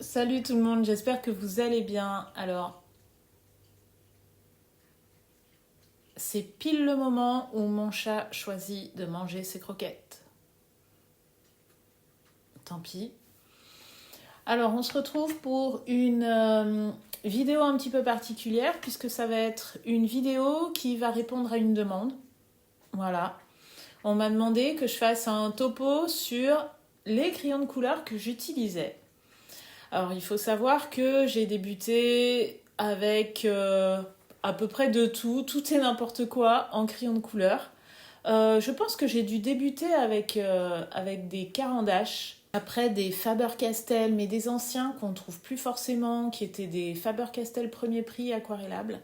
Salut tout le monde, j'espère que vous allez bien. Alors, c'est pile le moment où mon chat choisit de manger ses croquettes. Tant pis. Alors, on se retrouve pour une vidéo un petit peu particulière puisque ça va être une vidéo qui va répondre à une demande. Voilà. On m'a demandé que je fasse un topo sur les crayons de couleur que j'utilisais. Alors, il faut savoir que j'ai débuté avec à peu près de tout et n'importe quoi en crayon de couleur. Je pense que j'ai dû débuter avec des Caran d'Ache, après des Faber-Castell, mais des anciens qu'on ne trouve plus forcément, qui étaient des Faber-Castell premier prix aquarellables.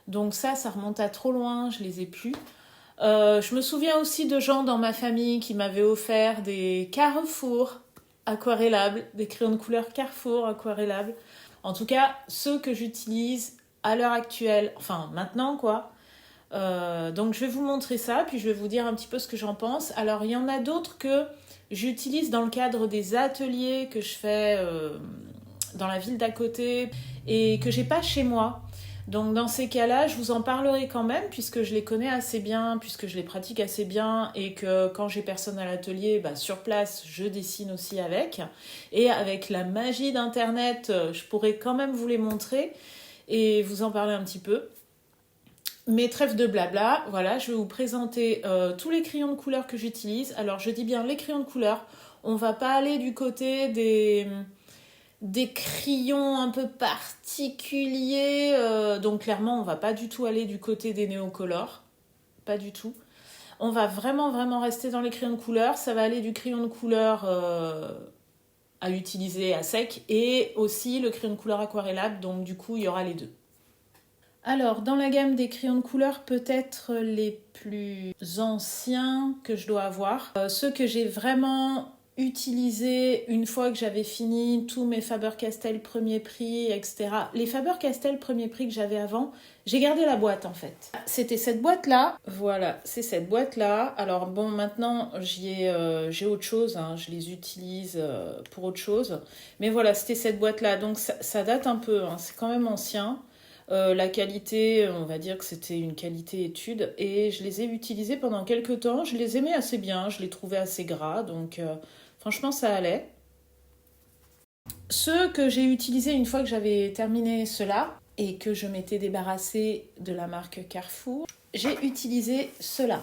Donc ça remonte à trop loin, je les ai plus. Je me souviens aussi de gens dans ma famille qui m'avaient offert des Carrefour aquarellables, des crayons de couleur Carrefour aquarellables. En tout cas, ceux que j'utilise à l'heure actuelle, enfin maintenant quoi. Donc je vais vous montrer ça, puis je vais vous dire un petit peu ce que j'en pense. Alors il y en a d'autres que j'utilise dans le cadre des ateliers que je fais dans la ville d'à côté et que j'ai pas chez moi. Donc dans ces cas-là, je vous en parlerai quand même puisque je les connais assez bien, puisque je les pratique assez bien et que quand j'ai personne à l'atelier, sur place, je dessine aussi avec. Et avec la magie d'Internet, je pourrais quand même vous les montrer et vous en parler un petit peu. Mais trêve de blabla, voilà, je vais vous présenter tous les crayons de couleur que j'utilise. Alors je dis bien les crayons de couleur, on va pas aller du côté des crayons un peu particuliers. Donc clairement, on va pas du tout aller du côté des néocolores. Pas du tout. On va vraiment rester dans les crayons de couleur. Ça va aller du crayon de couleur à utiliser à sec et aussi le crayon de couleur aquarellable. Donc du coup, il y aura les deux. Alors, dans la gamme des crayons de couleur, peut-être les plus anciens que je dois avoir. Ceux que j'ai vraiment utilisés une fois que j'avais fini tous mes Faber-Castell premier prix, etc. Les Faber-Castell premier prix que j'avais avant, j'ai gardé la boîte en fait. C'était cette boîte-là. Voilà, c'est cette boîte-là. Alors bon, maintenant j'ai autre chose, hein. Je les utilise pour autre chose. Mais voilà, c'était cette boîte-là. Donc ça date un peu, hein. C'est quand même ancien. La qualité, on va dire que c'était une qualité étude et je les ai utilisés pendant quelques temps. Je les aimais assez bien, je les trouvais assez gras, donc franchement ça allait. Ceux que j'ai utilisés une fois que j'avais terminé ceux-là et que je m'étais débarrassée de la marque Carrefour, j'ai utilisé ceux-là.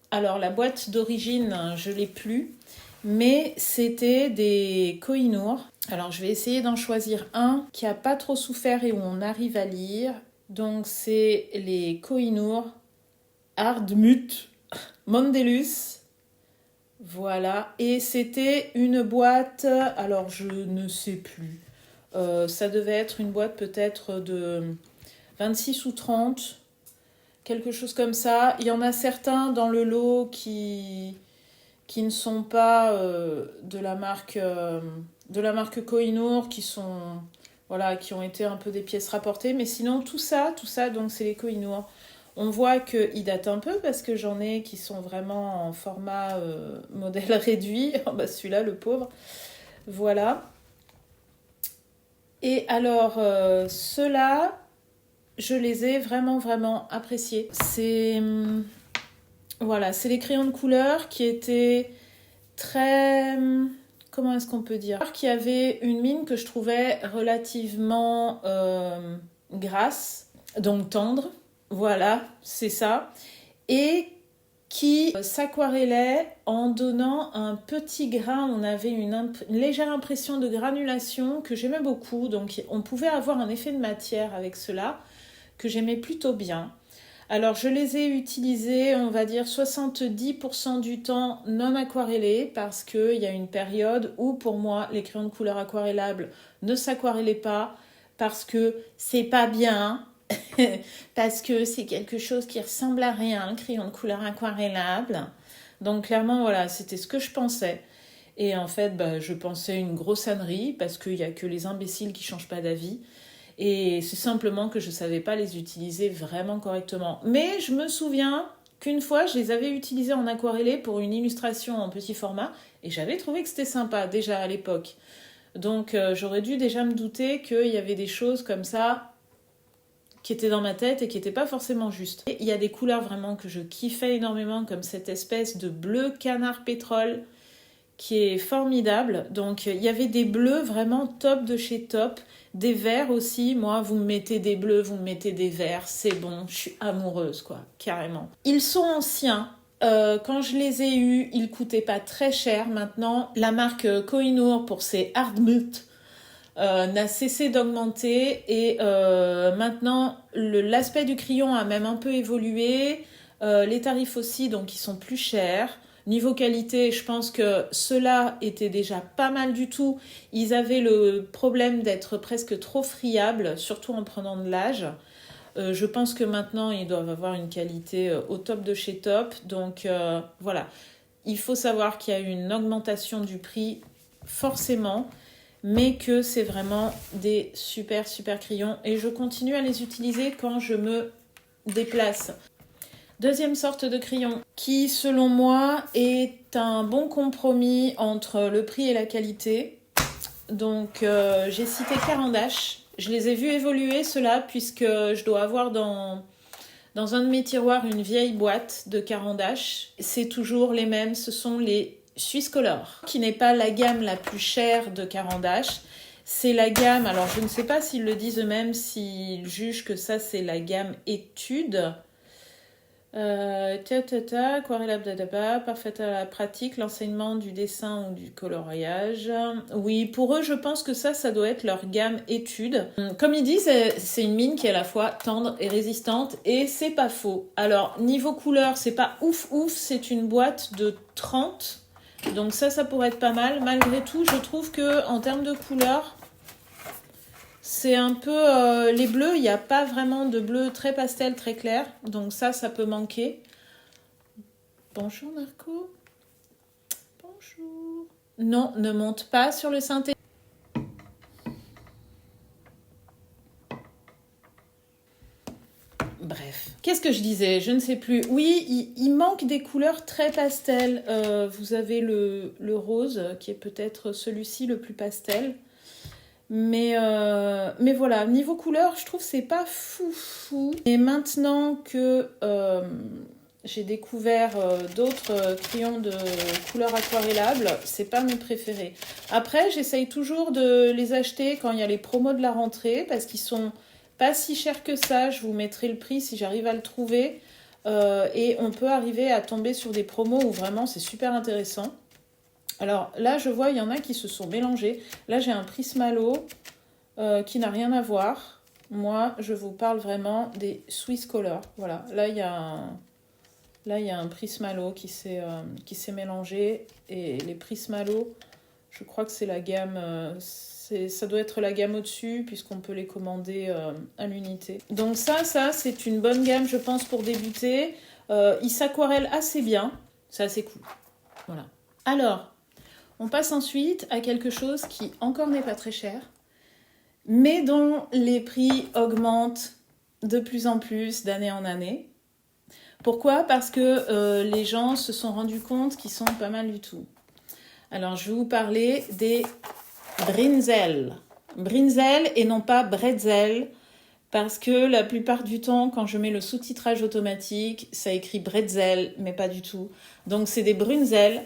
Alors la boîte d'origine, je l'ai plus, mais c'était des Kohinoor. Alors je vais essayer d'en choisir un qui a pas trop souffert et où on arrive à lire. Donc c'est les Kohinoor Hardmut Mondelus. Voilà. Et c'était une boîte, alors je ne sais plus. Ça devait être une boîte peut-être de 26 ou 30, quelque chose comme ça. Il y en a certains dans le lot qui ne sont pas de la marque Kohinoor, qui sont voilà, qui ont été un peu des pièces rapportées, mais sinon tout ça donc c'est les Kohinoor. On voit qu'ils datent un peu parce que j'en ai qui sont vraiment en format modèle réduit. Oh, bah celui-là, le pauvre. Voilà. Et alors, ceux-là, je les ai vraiment appréciés. Voilà, c'est les crayons de couleur qui étaient très... Comment est-ce qu'on peut dire? Qui avaient une mine que je trouvais relativement grasse, donc tendre. Voilà, c'est ça. Et qui s'aquarellait en donnant un petit grain. On avait une légère impression de granulation que j'aimais beaucoup. Donc on pouvait avoir un effet de matière avec cela que j'aimais plutôt bien. Alors je les ai utilisés, on va dire 70% du temps non aquarellés parce qu'il y a une période où pour moi les crayons de couleur aquarellables ne s'aquarellaient pas parce que c'est pas bien, parce que c'est quelque chose qui ressemble à rien, un crayon de couleur aquarellable. Donc clairement voilà, c'était ce que je pensais. Et en fait, je pensais une grosse ânerie parce qu'il n'y a que les imbéciles qui ne changent pas d'avis. Et c'est simplement que je ne savais pas les utiliser vraiment correctement. Mais je me souviens qu'une fois, je les avais utilisés en aquarellé pour une illustration en petit format. Et j'avais trouvé que c'était sympa déjà à l'époque. Donc j'aurais dû déjà me douter qu'il y avait des choses comme ça qui étaient dans ma tête et qui n'étaient pas forcément justes. Et il y a des couleurs vraiment que je kiffais énormément, comme cette espèce de bleu canard pétrole qui est formidable. Donc il y avait des bleus vraiment top de chez top, des verts aussi. Moi, vous me mettez des bleus, vous me mettez des verts, c'est bon, je suis amoureuse quoi, carrément. Ils sont anciens. Quand je les ai eus, ils coûtaient pas très cher. Maintenant, la marque Koh-i-Noor pour ses Hardmut n'a cessé d'augmenter et maintenant l'aspect du crayon a même un peu évolué. Les tarifs aussi, donc ils sont plus chers. Niveau qualité, je pense que ceux-là étaient déjà pas mal du tout. Ils avaient le problème d'être presque trop friables, surtout en prenant de l'âge. Je pense que maintenant, ils doivent avoir une qualité au top de chez top. Donc voilà, il faut savoir qu'il y a eu une augmentation du prix, forcément, mais que c'est vraiment des super crayons. Et je continue à les utiliser quand je me déplace. Deuxième sorte de crayon qui, selon moi, est un bon compromis entre le prix et la qualité. Donc, j'ai cité Caran d'Ache. Je les ai vus évoluer, ceux-là, puisque je dois avoir dans un de mes tiroirs une vieille boîte de Caran d'Ache. C'est toujours les mêmes, ce sont les Swiss Color, qui n'est pas la gamme la plus chère de Caran d'Ache. C'est la gamme, alors je ne sais pas s'ils le disent eux-mêmes, s'ils jugent que ça c'est la gamme étude. Aquarellable parfaite à la pratique, l'enseignement du dessin ou du coloriage. Oui, pour eux, je pense que ça doit être leur gamme étude. Comme ils disent, c'est une mine qui est à la fois tendre et résistante, et c'est pas faux. Alors, niveau couleur, c'est pas ouf, c'est une boîte de 30. Donc ça pourrait être pas mal. Malgré tout, je trouve que en termes de couleur, c'est un peu les bleus, il n'y a pas vraiment de bleu très pastel, très clair. Donc ça peut manquer. Bonjour Marco. Bonjour. Non, ne monte pas sur le synthé. Bref, qu'est-ce que je disais? Je ne sais plus. Oui, il manque des couleurs très pastel. Vous avez le rose, qui est peut-être celui-ci le plus pastel. Mais voilà, niveau couleur, je trouve que c'est pas fou. Et maintenant que j'ai découvert d'autres crayons de couleur aquarellable, c'est pas mes préférés. Après, j'essaye toujours de les acheter quand il y a les promos de la rentrée, parce qu'ils sont pas si chers que ça. Je vous mettrai le prix si j'arrive à le trouver. Et on peut arriver à tomber sur des promos où vraiment c'est super intéressant. Alors là, je vois, il y en a qui se sont mélangés. Là, j'ai un Prismalo qui n'a rien à voir. Moi, je vous parle vraiment des Swiss Color. Voilà, là, il y a un Prismalo qui s'est mélangé. Et les Prismalo, je crois que c'est la gamme... ça doit être la gamme au-dessus, puisqu'on peut les commander à l'unité. Donc ça, c'est une bonne gamme, je pense, pour débuter. Ils s'aquarellent assez bien. C'est assez cool. Voilà. Alors... on passe ensuite à quelque chose qui encore n'est pas très cher, mais dont les prix augmentent de plus en plus d'année en année. Pourquoi? Parce que les gens se sont rendus compte qu'ils sont pas mal du tout. Alors, je vais vous parler des Brinzel. Brinzel et non pas Bretzel, parce que la plupart du temps, quand je mets le sous-titrage automatique, ça écrit Bretzel, mais pas du tout. Donc, c'est des Brunzel.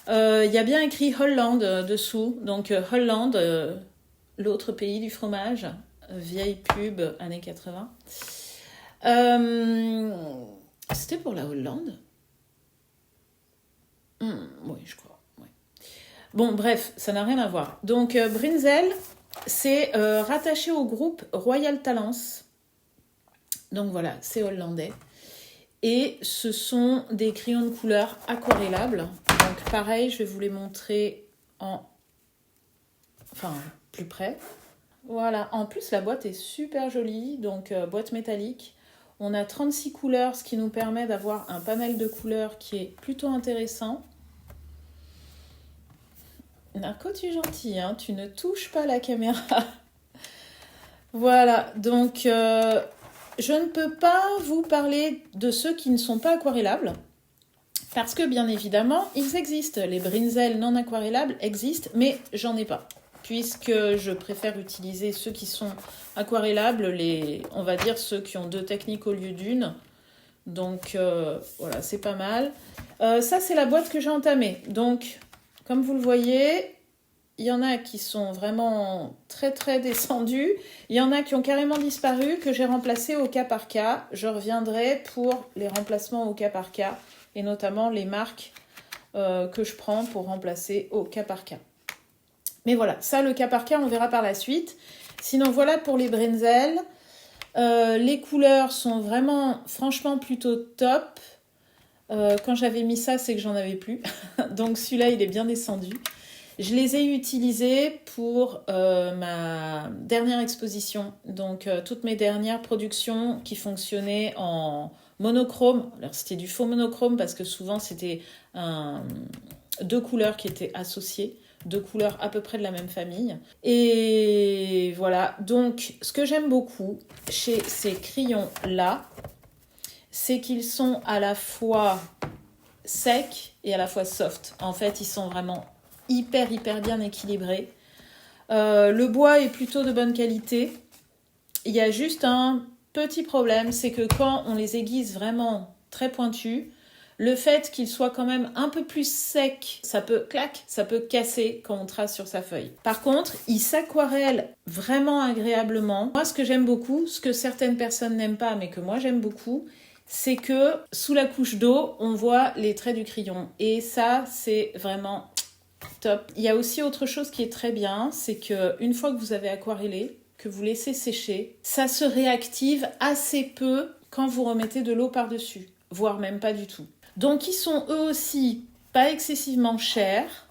Il y a bien écrit Holland dessous, donc Hollande, l'autre pays du fromage, vieille pub années 80. C'était pour la Hollande? Oui, je crois. Ouais. Bon, bref, ça n'a rien à voir. Donc Brinzel, c'est rattaché au groupe Royal Talents. Donc voilà, c'est hollandais. Et ce sont des crayons de couleur aquarellables. Donc pareil, je vais vous les montrer plus près. Voilà, en plus la boîte est super jolie, donc boîte métallique. On a 36 couleurs, ce qui nous permet d'avoir un panel de couleurs qui est plutôt intéressant. Narco, tu es gentil, hein, tu ne touches pas la caméra. Voilà, donc je ne peux pas vous parler de ceux qui ne sont pas aquarellables. Parce que bien évidemment, ils existent. Les Brinzel non aquarellables existent, mais j'en ai pas. puisque je préfère utiliser ceux qui sont aquarellables, on va dire ceux qui ont 2 techniques au lieu d'une. Donc voilà, c'est pas mal. Ça, c'est la boîte que j'ai entamée. Donc, comme vous le voyez, il y en a qui sont vraiment très très descendus. Il y en a qui ont carrément disparu, que j'ai remplacés au cas par cas. Je reviendrai pour les remplacements au cas par cas, et notamment les marques que je prends pour remplacer au cas par cas. Mais voilà, ça, le cas par cas, on verra par la suite. Sinon, voilà pour les Brenzel. Les couleurs sont vraiment, franchement, plutôt top. Quand j'avais mis ça, c'est que j'en avais plus. Donc celui-là, il est bien descendu. Je les ai utilisés pour ma dernière exposition. Donc toutes mes dernières productions qui fonctionnaient en monochrome. Alors c'était du faux monochrome parce que souvent c'était 2 couleurs qui étaient associées. 2 couleurs à peu près de la même famille. Et voilà, donc ce que j'aime beaucoup chez ces crayons-là, c'est qu'ils sont à la fois secs et à la fois soft. En fait, ils sont vraiment hyper bien équilibrés. Le bois est plutôt de bonne qualité. Il y a juste un petit problème, c'est que quand on les aiguise vraiment très pointus, le fait qu'il soit quand même un peu plus sec, ça peut casser quand on trace sur sa feuille. Par contre, il s'aquarelle vraiment agréablement. Moi, ce que j'aime beaucoup, ce que certaines personnes n'aiment pas, mais que moi j'aime beaucoup, c'est que sous la couche d'eau, on voit les traits du crayon. Et ça, c'est vraiment top. Il y a aussi autre chose qui est très bien, c'est qu'une fois que vous avez aquarellé, que vous laissez sécher, ça se réactive assez peu quand vous remettez de l'eau par-dessus, voire même pas du tout. Donc ils sont eux aussi pas excessivement chers,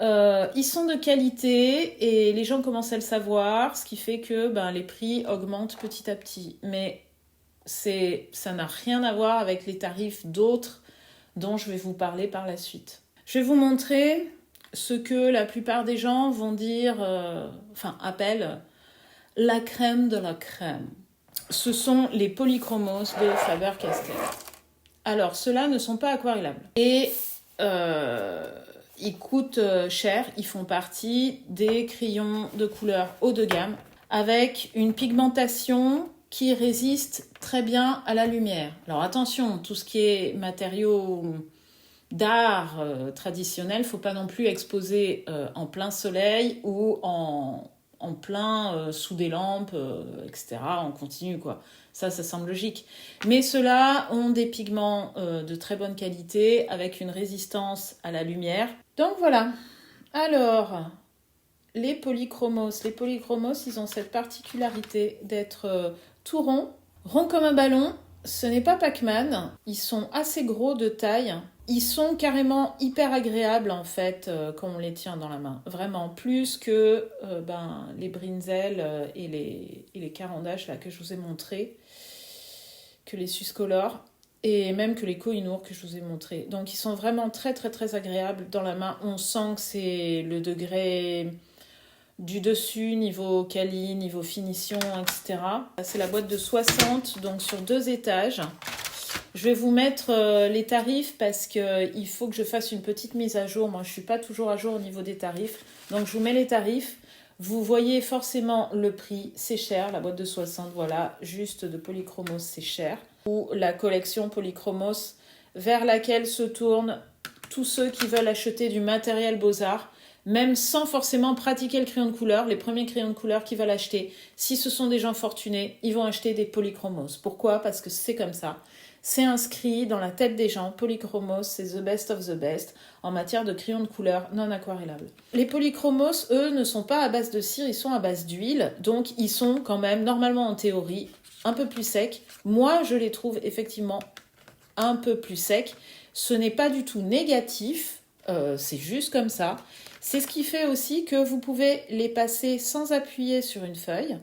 ils sont de qualité et les gens commencent à le savoir, ce qui fait que les prix augmentent petit à petit. Mais ça n'a rien à voir avec les tarifs d'autres dont je vais vous parler par la suite. Je vais vous montrer ce que la plupart des gens vont dire, appellent la crème de la crème. Ce sont les polychromos de Faber-Castell. Alors, ceux-là ne sont pas aquarellables. Et ils coûtent cher. Ils font partie des crayons de couleur haut de gamme avec une pigmentation qui résiste très bien à la lumière. Alors attention, tout ce qui est matériaux d'art traditionnel, il ne faut pas non plus exposer en plein soleil ou en plein sous des lampes, etc. On continue, quoi. Ça semble logique. Mais ceux-là ont des pigments de très bonne qualité avec une résistance à la lumière. Donc voilà. Alors, les polychromos, ils ont cette particularité d'être tout rond comme un ballon. Ce n'est pas Pac-Man. Ils sont assez gros de taille. Ils sont carrément hyper agréables en fait quand on les tient dans la main. Vraiment, plus que les Brenzel et les Caran d'Ache là, que je vous ai montrés, que les Suscolor et même que les Koh-i-Noor que je vous ai montrés. Donc ils sont vraiment très agréables dans la main. On sent que c'est le degré du dessus, niveau quali, niveau finition, etc. C'est la boîte de 60, donc sur 2 étages. Je vais vous mettre les tarifs parce qu'il faut que je fasse une petite mise à jour. Moi, je ne suis pas toujours à jour au niveau des tarifs. Donc, je vous mets les tarifs. Vous voyez forcément le prix. C'est cher, la boîte de 60, voilà. Juste de Polychromos, c'est cher. Ou la collection Polychromos vers laquelle se tournent tous ceux qui veulent acheter du matériel Beaux-Arts, même sans forcément pratiquer le crayon de couleur. Les premiers crayons de couleur qu'ils veulent acheter, si ce sont des gens fortunés, ils vont acheter des Polychromos. Pourquoi ? Parce que c'est comme ça. C'est inscrit dans la tête des gens. Polychromos, c'est the best of the best en matière de crayons de couleur non aquarellables. Les polychromos, eux, ne sont pas à base de cire, ils sont à base d'huile. Donc, ils sont quand même, normalement en théorie, un peu plus secs. Moi, je les trouve effectivement un peu plus secs. Ce n'est pas du tout négatif, c'est juste comme ça. C'est ce qui fait aussi que vous pouvez les passer sans appuyer sur une feuille.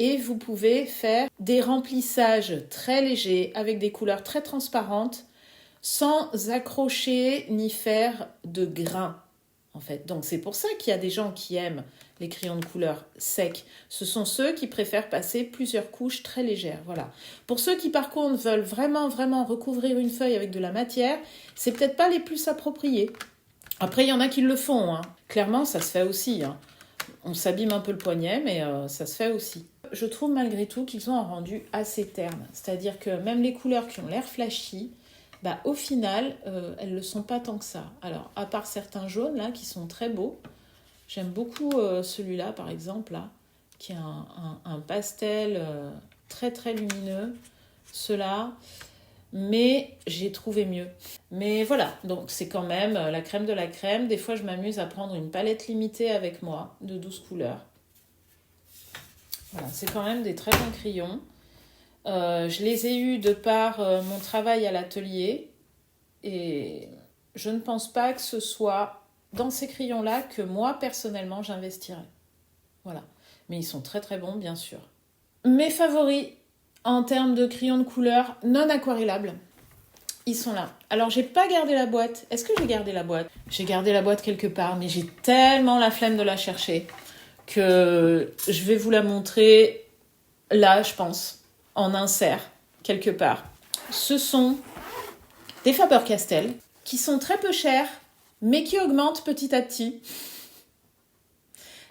Et vous pouvez faire des remplissages très légers avec des couleurs très transparentes sans accrocher ni faire de grains, en fait. Donc c'est pour ça qu'il y a des gens qui aiment les crayons de couleur secs. Ce sont ceux qui préfèrent passer plusieurs couches très légères. Voilà. Pour ceux qui par contre veulent vraiment recouvrir une feuille avec de la matière, c'est peut-être pas les plus appropriés. Après, il y en a qui le font, hein. Clairement, ça se fait aussi, hein. On s'abîme un peu le poignet, mais ça se fait aussi. Je trouve malgré tout qu'ils ont un rendu assez terne. C'est-à-dire que même les couleurs qui ont l'air flashy, bah, au final, elles ne le sont pas tant que ça. Alors, à part certains jaunes, là, qui sont très beaux, j'aime beaucoup celui-là, par exemple, là, qui est un pastel très, très lumineux. Ceux-là, mais j'ai trouvé mieux. Mais voilà, donc c'est quand même la crème de la crème. Des fois, je m'amuse à prendre une palette limitée avec moi, de 12 couleurs. Voilà, c'est quand même des très bons crayons. Je les ai eus de par mon travail à l'atelier. Et je ne pense pas que ce soit dans ces crayons-là que moi, personnellement, j'investirais. Voilà. Mais ils sont très très bons, bien sûr. Mes favoris en termes de crayons de couleur non aquarellables, ils sont là. Alors, j'ai pas gardé la boîte. Est-ce que j'ai gardé la boîte? J'ai gardé la boîte quelque part, mais j'ai tellement la flemme de la chercher que je vais vous la montrer là, je pense, en insert, quelque part. Ce sont des Faber-Castell qui sont très peu chers, mais qui augmentent petit à petit.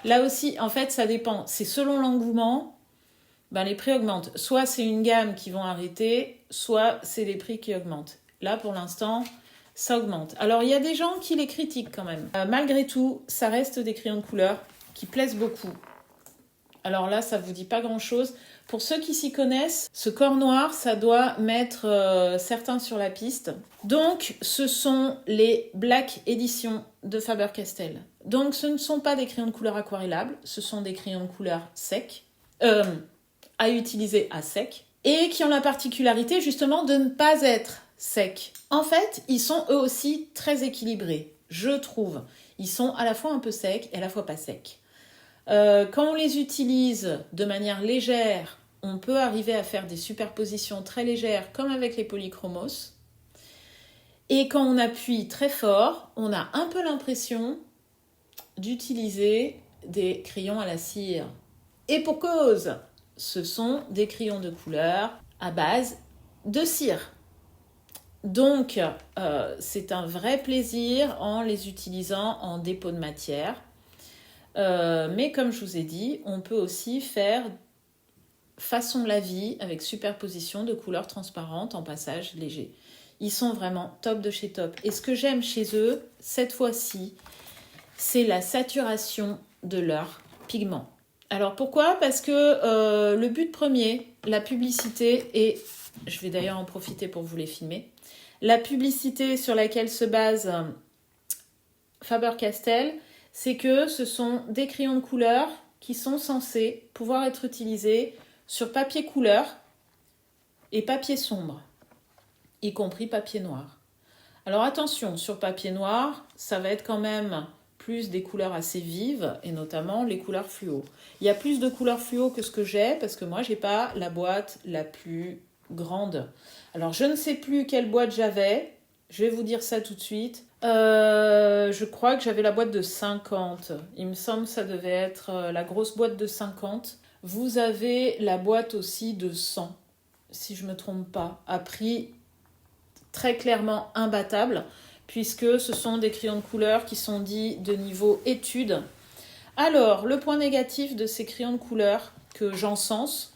Là aussi, en fait, ça dépend. C'est selon l'engouement, ben, les prix augmentent. Soit c'est une gamme qui vont arrêter, soit c'est les prix qui augmentent. Là, pour l'instant, ça augmente. Alors, il y a des gens qui les critiquent quand même. Malgré tout, ça reste des crayons de couleur qui plaisent beaucoup. Alors là, ça ne vous dit pas grand-chose. Pour ceux qui s'y connaissent, ce corps noir, ça doit mettre certains sur la piste. Donc, ce sont les Black Edition de Faber-Castell. Donc, ce ne sont pas des crayons de couleur aquarellables, ce sont des crayons de couleur secs, à utiliser à sec, et qui ont la particularité justement de ne pas être secs. En fait, ils sont eux aussi très équilibrés, je trouve. Ils sont à la fois un peu secs et à la fois pas secs. Quand on les utilise de manière légère, on peut arriver à faire des superpositions très légères comme avec les polychromos. Et quand on appuie très fort, on a un peu l'impression d'utiliser des crayons à la cire. Et pour cause, ce sont des crayons de couleur à base de cire. Donc, c'est un vrai plaisir en les utilisant en dépôt de matière. Mais comme je vous ai dit, on peut aussi faire façon la vie avec superposition de couleurs transparentes en passage léger. Ils sont vraiment top de chez top. Et ce que j'aime chez eux, cette fois-ci, c'est la saturation de leurs pigments. Alors pourquoi? Parce que le but premier, la publicité, et je vais d'ailleurs en profiter pour vous les filmer, la publicité sur laquelle se base Faber-Castell, c'est que ce sont des crayons de couleur qui sont censés pouvoir être utilisés sur papier couleur et papier sombre, y compris papier noir. Alors attention, sur papier noir, ça va être quand même plus des couleurs assez vives, et notamment les couleurs fluo. Il y a plus de couleurs fluo que ce que j'ai, parce que moi, j'ai pas la boîte la plus grande. Alors, je ne sais plus quelle boîte j'avais, je vais vous dire ça tout de suite. Je crois que j'avais la boîte de 50. Il me semble que ça devait être la grosse boîte de 50. Vous avez la boîte aussi de 100, si je ne me trompe pas, à prix très clairement imbattable, puisque ce sont des crayons de couleur qui sont dits de niveau étude. Alors, le point négatif de ces crayons de couleur que j'encense,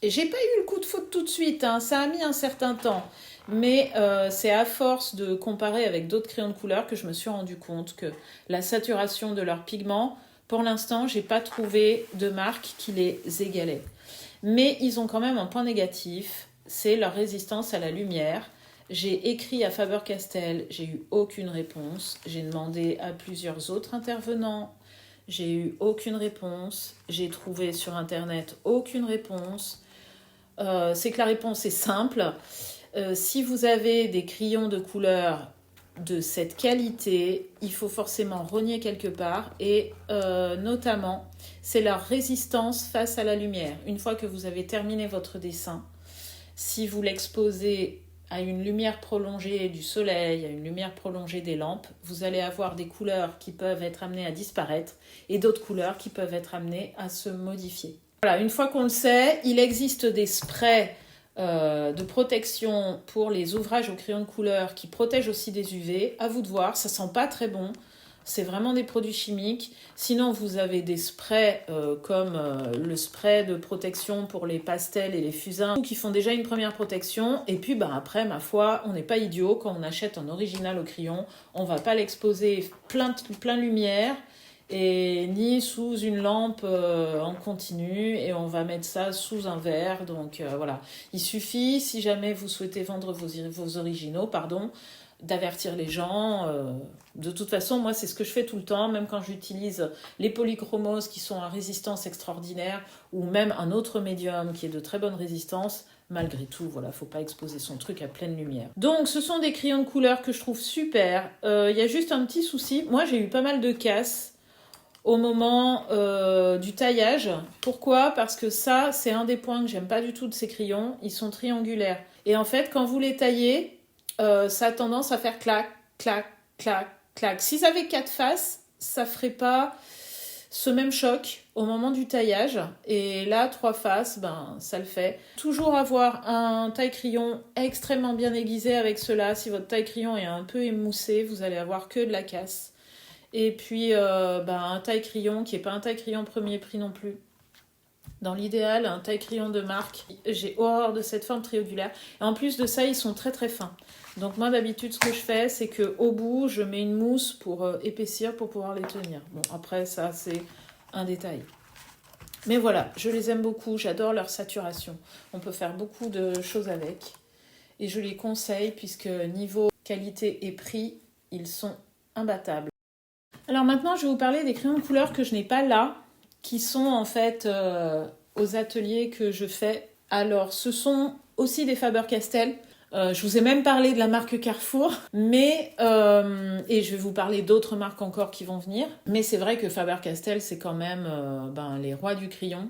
et j'ai pas eu le coup de foudre tout de suite, hein, ça a mis un certain temps, mais c'est à force de comparer avec d'autres crayons de couleur que je me suis rendu compte que la saturation de leurs pigments, pour l'instant, j'ai pas trouvé de marque qui les égalait. Mais ils ont quand même un point négatif, c'est leur résistance à la lumière. J'ai écrit à Faber-Castell, j'ai eu aucune réponse. J'ai demandé à plusieurs autres intervenants, j'ai eu aucune réponse. J'ai trouvé sur internet aucune réponse. C'est que la réponse est simple. Si vous avez des crayons de couleur de cette qualité, il faut forcément rogner quelque part et notamment, c'est leur résistance face à la lumière. Une fois que vous avez terminé votre dessin, si vous l'exposez à une lumière prolongée du soleil, à une lumière prolongée des lampes, vous allez avoir des couleurs qui peuvent être amenées à disparaître et d'autres couleurs qui peuvent être amenées à se modifier. Voilà, une fois qu'on le sait, il existe des sprays de protection pour les ouvrages au crayon de couleur qui protègent aussi des UV. À vous de voir, ça sent pas très bon. C'est vraiment des produits chimiques. Sinon, vous avez des sprays comme le spray de protection pour les pastels et les fusains qui font déjà une première protection. Et puis après, ma foi, on n'est pas idiot. Quand on achète un original au crayon, on va pas l'exposer plein lumière et ni sous une lampe en continu, et on va mettre ça sous un verre. Donc voilà, il suffit, si jamais vous souhaitez vendre vos originaux, d'avertir les gens. De toute façon, moi, c'est ce que je fais tout le temps, même quand j'utilise les polychromos qui sont à résistance extraordinaire, ou même un autre médium qui est de très bonne résistance. Malgré tout, voilà, faut pas exposer son truc à pleine lumière. Donc, ce sont des crayons de couleur que je trouve super. Il y a juste un petit souci. Moi, j'ai eu pas mal de casses au moment du taillage. Pourquoi ? Parce que ça, c'est un des points que j'aime pas du tout de ces crayons. Ils sont triangulaires. Et en fait, quand vous les taillez, ça a tendance à faire clac, clac, clac, clac. Si ça avait 4 faces, ça ferait pas ce même choc au moment du taillage. Et là, 3 faces, ça le fait. Toujours avoir un taille-crayon extrêmement bien aiguisé avec cela. Si votre taille-crayon est un peu émoussé, vous allez avoir que de la casse. Et puis un taille-crayon qui n'est pas un taille-crayon premier prix non plus. Dans l'idéal, un taille-crayon de marque. J'ai horreur de cette forme triangulaire. Et en plus de ça, ils sont très très fins. Donc moi d'habitude, ce que je fais, c'est qu'au bout, je mets une mousse pour épaissir, pour pouvoir les tenir. Bon, après ça, c'est un détail. Mais voilà, je les aime beaucoup. J'adore leur saturation. On peut faire beaucoup de choses avec. Et je les conseille puisque niveau qualité et prix, ils sont imbattables. Alors maintenant, je vais vous parler des crayons de couleur que je n'ai pas là, qui sont en fait aux ateliers que je fais. Alors, ce sont aussi des Faber-Castell. Je vous ai même parlé de la marque Carrefour, et je vais vous parler d'autres marques encore qui vont venir. Mais c'est vrai que Faber-Castell, c'est quand même les rois du crayon.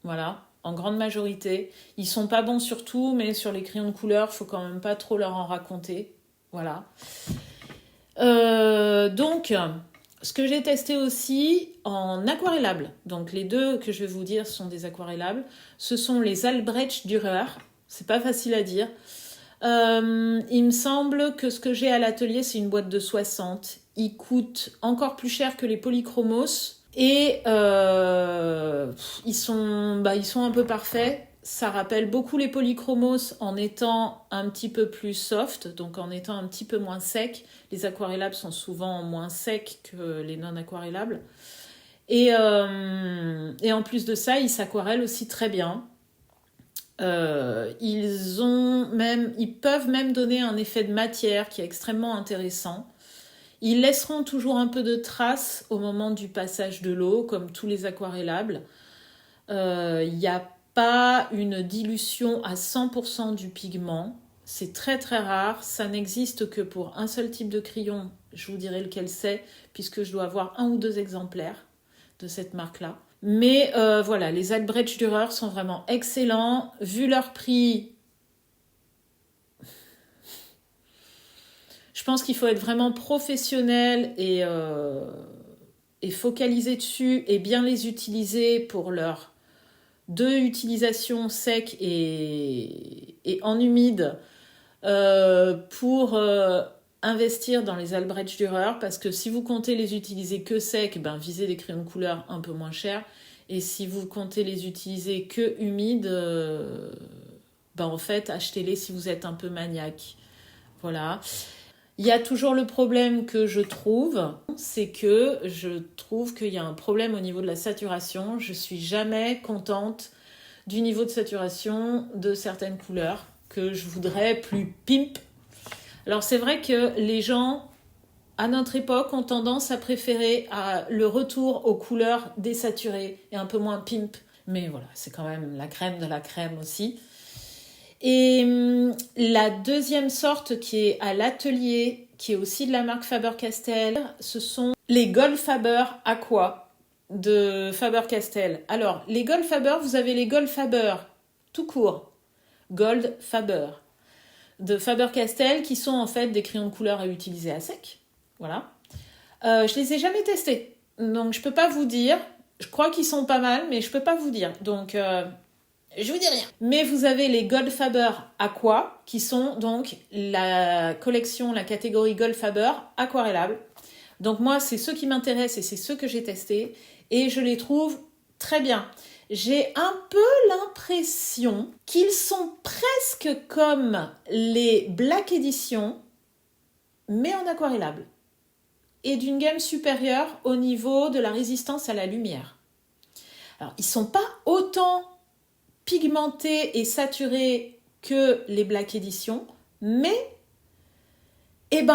Voilà, en grande majorité. Ils sont pas bons sur tout, mais sur les crayons de couleur, faut quand même pas trop leur en raconter. Voilà. Donc, ce que j'ai testé aussi en aquarellable, donc les deux que je vais vous dire sont des aquarellables, ce sont les Albrecht Dürer. C'est pas facile à dire. Il me semble que ce que j'ai à l'atelier, c'est une boîte de 60. Ils coûtent encore plus cher que les polychromos. Et ils sont un peu parfaits. Ça rappelle beaucoup les polychromos en étant un petit peu plus soft, donc en étant un petit peu moins sec. Les aquarellables sont souvent moins secs que les non-aquarellables. Et en plus de ça, ils s'aquarellent aussi très bien. Ils peuvent même donner un effet de matière qui est extrêmement intéressant. Ils laisseront toujours un peu de traces au moment du passage de l'eau, comme tous les aquarellables. Il n'y a pas une dilution à 100% du pigment. C'est très très rare. Ça n'existe que pour un seul type de crayon. Je vous dirai lequel c'est, puisque je dois avoir 1 ou 2 exemplaires de cette marque-là. Mais voilà, les Albrecht Dürer sont vraiment excellents. Vu leur prix, je pense qu'il faut être vraiment professionnel et focaliser dessus et bien les utiliser pour leur 2 utilisations sec et en humide pour investir dans les Albrecht Dürer, parce que si vous comptez les utiliser que secs, visez des crayons de couleur un peu moins chers, et si vous comptez les utiliser que humides, en fait achetez-les si vous êtes un peu maniaque. Voilà. Il y a toujours le problème que je trouve, c'est que je trouve qu'il y a un problème au niveau de la saturation. Je suis jamais contente du niveau de saturation de certaines couleurs que je voudrais plus pimp. Alors c'est vrai que les gens, à notre époque, ont tendance à préférer le retour aux couleurs désaturées et un peu moins pimp. Mais voilà, c'est quand même la crème de la crème aussi. Et la deuxième sorte qui est à l'atelier, qui est aussi de la marque Faber-Castell, ce sont les Goldfaber Aqua de Faber-Castell. Alors, les Goldfaber, vous avez les Goldfaber tout court, Goldfaber de Faber-Castell, qui sont en fait des crayons de couleur à utiliser à sec. Voilà. Je les ai jamais testés, donc je peux pas vous dire. Je crois qu'ils sont pas mal, mais je peux pas vous dire. Donc Je vous dis rien. Mais vous avez les Goldfaber Aqua, qui sont donc la collection, la catégorie Goldfaber aquarellable. Donc moi, c'est ceux qui m'intéressent et c'est ceux que j'ai testés. Et je les trouve très bien. J'ai un peu l'impression qu'ils sont presque comme les Black Edition, mais en aquarellable. Et d'une gamme supérieure au niveau de la résistance à la lumière. Alors, ils ne sont pas autant pigmentés et saturés que les Black Edition, mais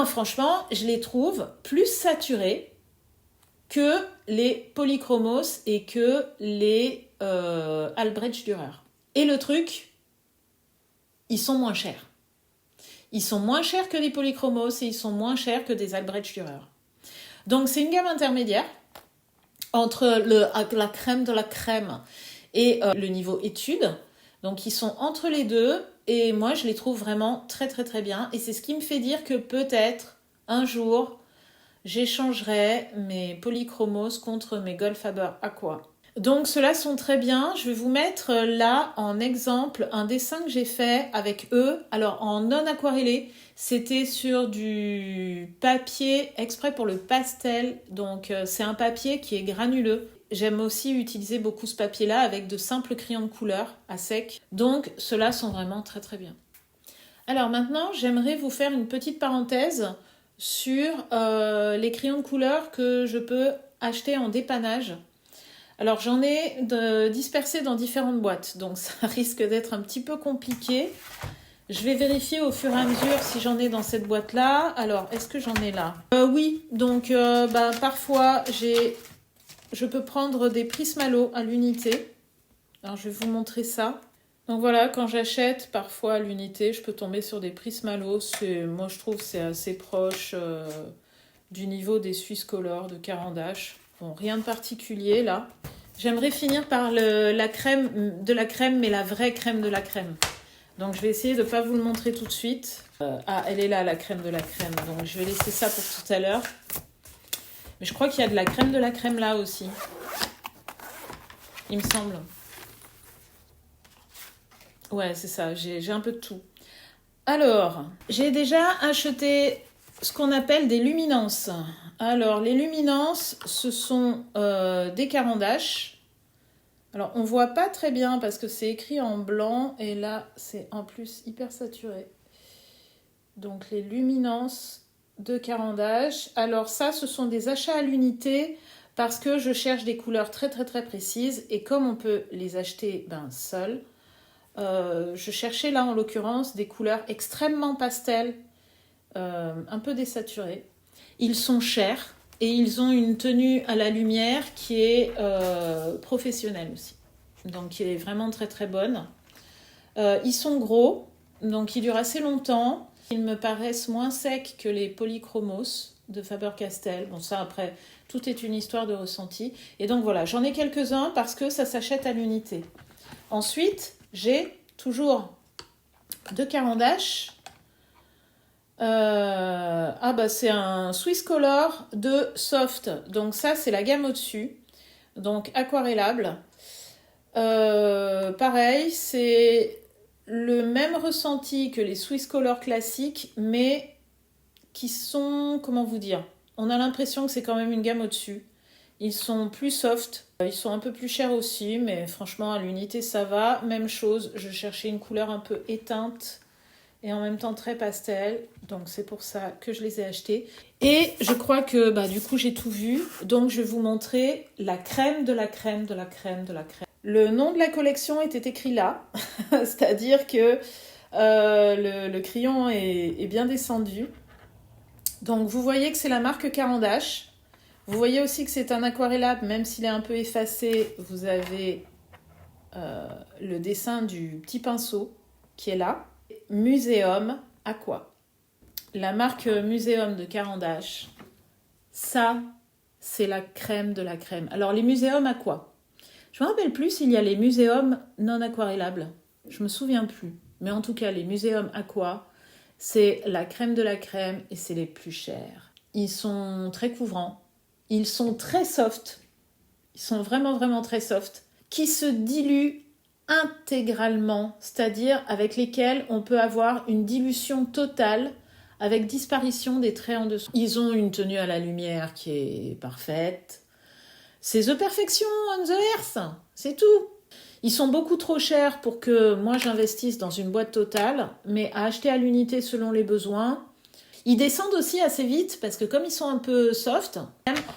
franchement, je les trouve plus saturés que les Polychromos et que les Albrecht Dürer. Et le truc, ils sont moins chers. Ils sont moins chers que les Polychromos et ils sont moins chers que des Albrecht Dürer. Donc c'est une gamme intermédiaire entre la crème de la crème et le niveau étude. Donc ils sont entre les deux et moi je les trouve vraiment très très très bien. Et c'est ce qui me fait dire que peut-être un jour j'échangerai mes Polychromos contre mes Goldfaber Aqua. Donc ceux-là sont très bien. Je vais vous mettre là en exemple un dessin que j'ai fait avec eux. Alors en non aquarellé, c'était sur du papier exprès pour le pastel. Donc c'est un papier qui est granuleux. J'aime aussi utiliser beaucoup ce papier-là avec de simples crayons de couleur à sec. Donc ceux-là sont vraiment très très bien. Alors maintenant, j'aimerais vous faire une petite parenthèse sur les crayons de couleur que je peux acheter en dépannage. Alors j'en ai dispersés dans différentes boîtes, donc ça risque d'être un petit peu compliqué. Je vais vérifier au fur et à mesure si j'en ai dans cette boîte-là. Alors, est-ce que j'en ai là ? Oui, donc parfois je peux prendre des Prismalo à l'unité. Alors je vais vous montrer ça. Donc voilà, quand j'achète parfois à l'unité, je peux tomber sur des Prismalo. Moi je trouve que c'est assez proche du niveau des Swisscolor de Caran d'Ache. Bon, rien de particulier là. J'aimerais finir par la crème de la crème, mais la vraie crème de la crème. Donc je vais essayer de ne pas vous le montrer tout de suite. Elle est là, la crème de la crème. Donc je vais laisser ça pour tout à l'heure. Mais je crois qu'il y a de la crème là aussi. Il me semble. Ouais, c'est ça. J'ai un peu de tout. Alors, j'ai déjà acheté ce qu'on appelle des luminances. Alors, les luminances, ce sont des Caran d'Ache. Alors, on voit pas très bien parce que c'est écrit en blanc et là, c'est en plus hyper saturé. Donc, les luminances de Caran d'Ache. Alors, ça, ce sont des achats à l'unité parce que je cherche des couleurs très, très, très précises et comme on peut les acheter seuls, je cherchais là, en l'occurrence, des couleurs extrêmement pastel, un peu désaturées. Ils sont chers. Et ils ont une tenue à la lumière qui est professionnelle aussi. Donc qui est vraiment très très bonne. Ils sont gros, donc ils durent assez longtemps. Ils me paraissent moins secs que les Polychromos de Faber-Castell. Bon ça après, tout est une histoire de ressenti. Et donc voilà, j'en ai quelques-uns parce que ça s'achète à l'unité. Ensuite, j'ai toujours deux Caran d'Ache. C'est un Swisscolor de Soft. Donc ça, c'est la gamme au-dessus. Donc aquarellable. Pareil, c'est le même ressenti que les Swisscolor classiques, mais qui sont, comment vous dire, on a l'impression que c'est quand même une gamme au-dessus. Ils sont plus soft. Ils sont un peu plus chers aussi, mais franchement, à l'unité, ça va. Même chose, je cherchais une couleur un peu éteinte et en même temps très pastel, donc c'est pour ça que je les ai achetés. Et je crois que du coup j'ai tout vu, donc je vais vous montrer la crème de la crème de la crème de la crème. Le nom de la collection était écrit là, c'est-à-dire que le crayon est bien descendu. Donc vous voyez que c'est la marque Caran d'Ache. Vous voyez aussi que c'est un aquarellable, même s'il est un peu effacé, vous avez le dessin du petit pinceau qui est là. Muséum Aqua. La marque Muséum de Caran d'Ache, ça, c'est la crème de la crème. Alors, les Muséum Aqua. Je me rappelle plus s'il y a les Muséum non aquarellables. Je me souviens plus. Mais en tout cas, les Muséum Aqua, c'est la crème de la crème et c'est les plus chers. Ils sont très couvrants. Ils sont très soft. Ils sont vraiment, vraiment très soft. Qui se diluent intégralement, c'est-à-dire avec lesquels on peut avoir une dilution totale avec disparition des traits en dessous. Ils ont une tenue à la lumière qui est parfaite. C'est The Perfection on the Earth, c'est tout. Ils sont beaucoup trop chers pour que moi j'investisse dans une boîte totale, mais à acheter à l'unité selon les besoins. Ils descendent aussi assez vite parce que comme ils sont un peu soft,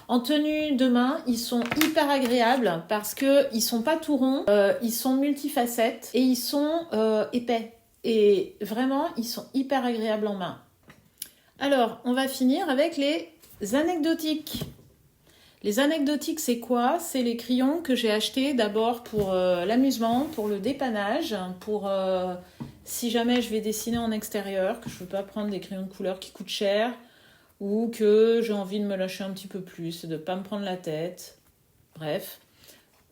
en tenue de main, ils sont hyper agréables parce qu'ils sont pas tout ronds, ils sont multifacettes et ils sont épais. Et vraiment, ils sont hyper agréables en main. Alors, on va finir avec les anecdotiques. Les anecdotiques, c'est quoi? C'est les crayons que j'ai achetés d'abord pour l'amusement, pour le dépannage, pour si jamais je vais dessiner en extérieur, que je ne veux pas prendre des crayons de couleur qui coûtent cher, ou que j'ai envie de me lâcher un petit peu plus, de ne pas me prendre la tête. Bref,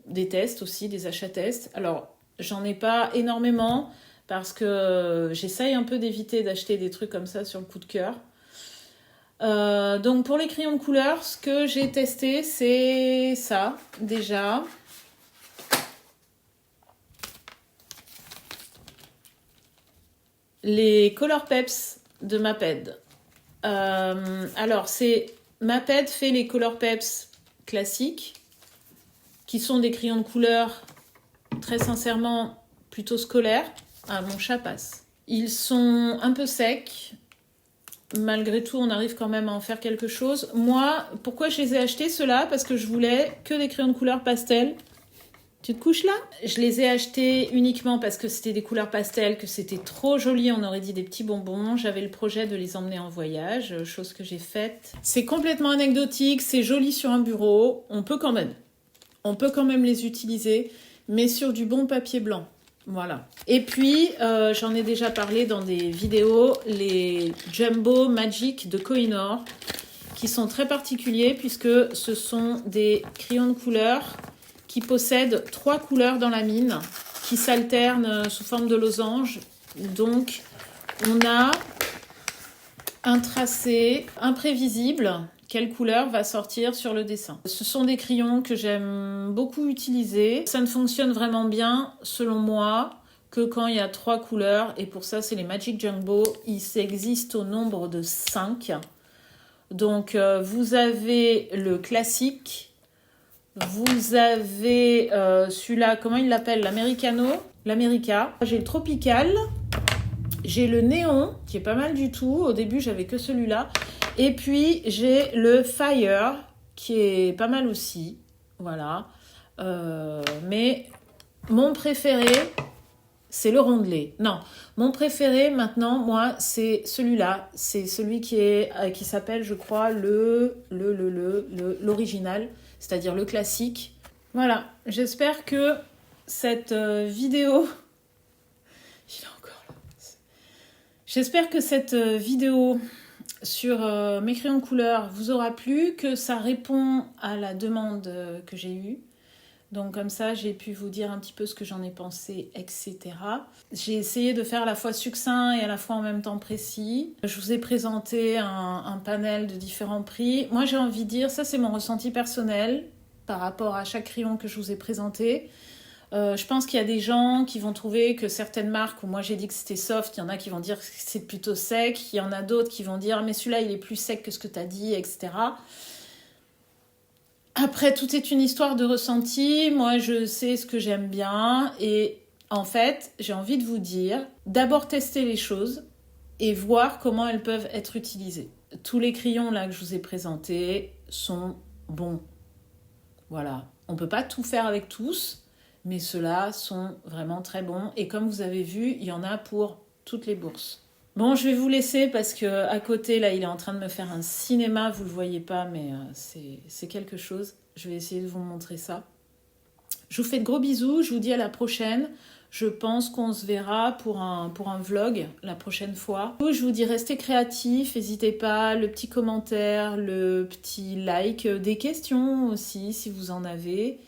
des tests aussi, des achats tests. Alors, j'en ai pas énormément, parce que j'essaye un peu d'éviter d'acheter des trucs comme ça sur le coup de cœur. Donc pour les crayons de couleur, ce que j'ai testé, c'est ça, déjà. Les Color Peps de Maped. Alors, Maped fait les Color Peps classiques, qui sont des crayons de couleur, très sincèrement, plutôt scolaires. Ah, mon chat passe. Ils sont un peu secs. Malgré tout, on arrive quand même à en faire quelque chose. Moi, pourquoi je les ai achetés, ceux-là? Parce que je voulais que des crayons de couleur pastel. Tu te couches là? Je les ai achetés uniquement parce que c'était des couleurs pastel, que c'était trop joli, on aurait dit des petits bonbons. J'avais le projet de les emmener en voyage, chose que j'ai faite. C'est complètement anecdotique, c'est joli sur un bureau. On peut quand même les utiliser, mais sur du bon papier blanc. Voilà. Et puis, j'en ai déjà parlé dans des vidéos, les Jumbo Magic de Kohinoor, qui sont très particuliers puisque ce sont des crayons de couleur qui possèdent 3 couleurs dans la mine, qui s'alternent sous forme de losange. Donc, on a un tracé imprévisible. Quelle couleur va sortir sur le dessin? Ce sont des crayons que j'aime beaucoup utiliser. Ça ne fonctionne vraiment bien, selon moi, que quand il y a 3 couleurs. Et pour ça, c'est les Magic Jumbo. Ils existent au nombre de 5. Donc, vous avez le classique. Vous avez celui-là, comment il l'appelle? L'Americano. L'America. J'ai le Tropical. J'ai le Néon, qui est pas mal du tout. Au début, j'avais que celui-là. Et puis, j'ai le Fire, qui est pas mal aussi. Voilà. Mais mon préféré, c'est le rondelet. Non, mon préféré maintenant, moi, c'est celui-là. C'est celui qui s'appelle, je crois, l'original, c'est-à-dire le classique. Voilà, j'espère que cette vidéo... Il est encore là. J'espère que cette vidéo sur mes crayons de couleur vous aura plu, que ça répond à la demande que j'ai eue. Donc comme ça, j'ai pu vous dire un petit peu ce que j'en ai pensé, etc. J'ai essayé de faire à la fois succinct et à la fois en même temps précis. Je vous ai présenté un panel de différents prix. Moi, j'ai envie de dire, ça c'est mon ressenti personnel par rapport à chaque crayon que je vous ai présenté. Je pense qu'il y a des gens qui vont trouver que certaines marques où moi j'ai dit que c'était soft, il y en a qui vont dire que c'est plutôt sec, il y en a d'autres qui vont dire mais celui-là il est plus sec que ce que tu as dit, etc. Après, tout est une histoire de ressenti. Moi, je sais ce que j'aime bien. Et en fait, j'ai envie de vous dire, d'abord tester les choses et voir comment elles peuvent être utilisées. Tous les crayons là que je vous ai présentés sont bons. Voilà. On ne peut pas tout faire avec tous, mais ceux-là sont vraiment très bons. Et comme vous avez vu, il y en a pour toutes les bourses. Bon, je vais vous laisser parce que à côté, là, il est en train de me faire un cinéma. Vous le voyez pas, mais c'est quelque chose. Je vais essayer de vous montrer ça. Je vous fais de gros bisous. Je vous dis à la prochaine. Je pense qu'on se verra pour un vlog la prochaine fois. Je vous dis restez créatifs. N'hésitez pas. Le petit commentaire, le petit like, des questions aussi si vous en avez.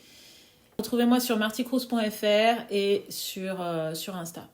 Retrouvez-moi sur martycruz.fr et sur Insta.